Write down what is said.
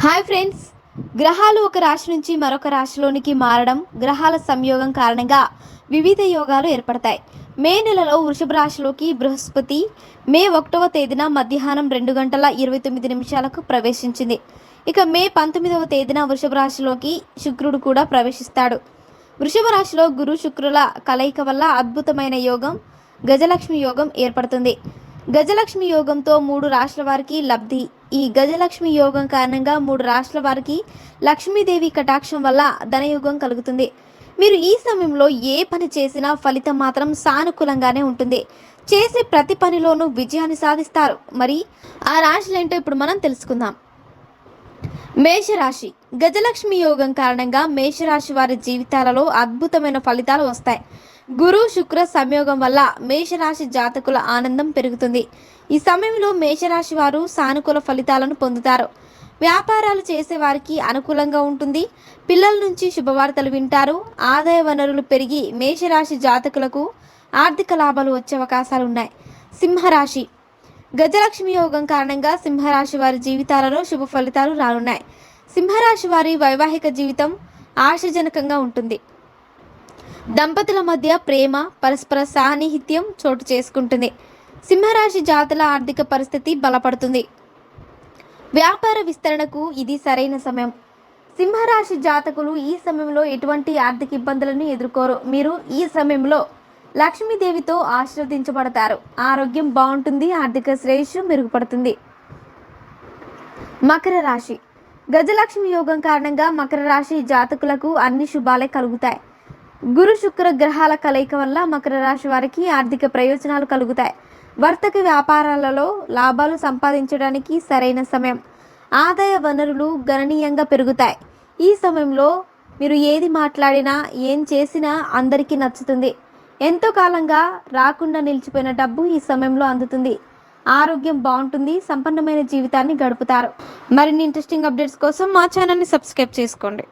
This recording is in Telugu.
హాయ్ ఫ్రెండ్స్, గ్రహాలు ఒక రాశి నుంచి మరొక రాశిలోనికి మారడం, గ్రహాల సంయోగం కారణంగా వివిధ యోగాలు ఏర్పడతాయి. మే నెలలో వృషభ రాశిలోకి బృహస్పతి మే 1వ తేదీన మధ్యాహ్నం 2:29 ప్రవేశించింది. ఇక మే 19వ తేదీన వృషభ రాశిలోకి శుక్రుడు కూడా ప్రవేశిస్తాడు. వృషభ రాశిలో గురు శుక్రుల కలయిక వల్ల అద్భుతమైన యోగం గజలక్ష్మి యోగం ఏర్పడుతుంది. గజలక్ష్మి యోగంతో 3 రాశుల వారికి లబ్ధి. ఈ గజలక్ష్మి యోగం కారణంగా 3 రాశుల వారికి లక్ష్మీదేవి కటాక్షం వల్ల ధనయోగం కలుగుతుంది. మీరు ఈ సమయంలో ఏ పని చేసినా ఫలితం మాత్రం సానుకూలంగానే ఉంటుంది. చేసే ప్రతి పనిలోనూ విజయాన్ని సాధిస్తారు. మరి ఆ రాశులేంటో ఇప్పుడు మనం తెలుసుకుందాం. మేషరాశి. గజలక్ష్మి యోగం కారణంగా మేషరాశి వారి జీవితాలలో అద్భుతమైన ఫలితాలు వస్తాయి. గురు శుక్ర సంయోగం వల్ల మేషరాశి జాతకుల ఆనందం పెరుగుతుంది. ఈ సమయంలో మేషరాశి వారు సానుకూల ఫలితాలను పొందుతారు. వ్యాపారాలు చేసేవారికి అనుకూలంగా ఉంటుంది. పిల్లల నుంచి శుభవార్తలు వింటారు. ఆదాయ వనరులు పెరిగి మేషరాశి జాతకులకు ఆర్థిక లాభాలు వచ్చే అవకాశాలు ఉన్నాయి. సింహరాశి. గజలక్ష్మి యోగం కారణంగా సింహరాశి వారి జీవితాలలో శుభ ఫలితాలు రానున్నాయి. సింహరాశి వారి వైవాహిక జీవితం ఆశాజనకంగా ఉంటుంది. దంపతుల మధ్య ప్రేమ, పరస్పర సాన్నిహిత్యం చోటు చేసుకుంటుంది. సింహరాశి జాతుల ఆర్థిక పరిస్థితి బలపడుతుంది. వ్యాపార విస్తరణకు ఇది సరైన సమయం. సింహరాశి జాతకులు ఈ సమయంలో ఎటువంటి ఆర్థిక ఇబ్బందులను ఎదుర్కోరు. మీరు ఈ సమయంలో లక్ష్మీదేవితో ఆశీర్వదించబడతారు. ఆరోగ్యం బాగుంటుంది. ఆర్థిక శ్రేయస్సు మెరుగుపడుతుంది. మకర రాశి. గజలక్ష్మి యోగం కారణంగా మకర రాశి జాతకులకు అన్ని శుభాలే కలుగుతాయి. గురు శుక్ర గ్రహాల కలయిక వల్ల మకర రాశి వారికి ఆర్థిక ప్రయోజనాలు కలుగుతాయి. వర్తక వ్యాపారాలలో లాభాలు సంపాదించడానికి సరైన సమయం. ఆదాయ వనరులు గణనీయంగా పెరుగుతాయి. ఈ సమయంలో మీరు ఏది మాట్లాడినా ఏం చేసినా అందరికీ నచ్చుతుంది. ఎంతో కాలంగా రాకుండా నిలిచిపోయిన డబ్బు ఈ సమయంలో అందుతుంది. ఆరోగ్యం బాగుంటుంది. సంపన్నమైన జీవితాన్ని గడుపుతారు. మరిన్ని ఇంట్రెస్టింగ్ అప్డేట్స్ కోసం మా ఛానల్ని సబ్స్క్రైబ్ చేసుకోండి.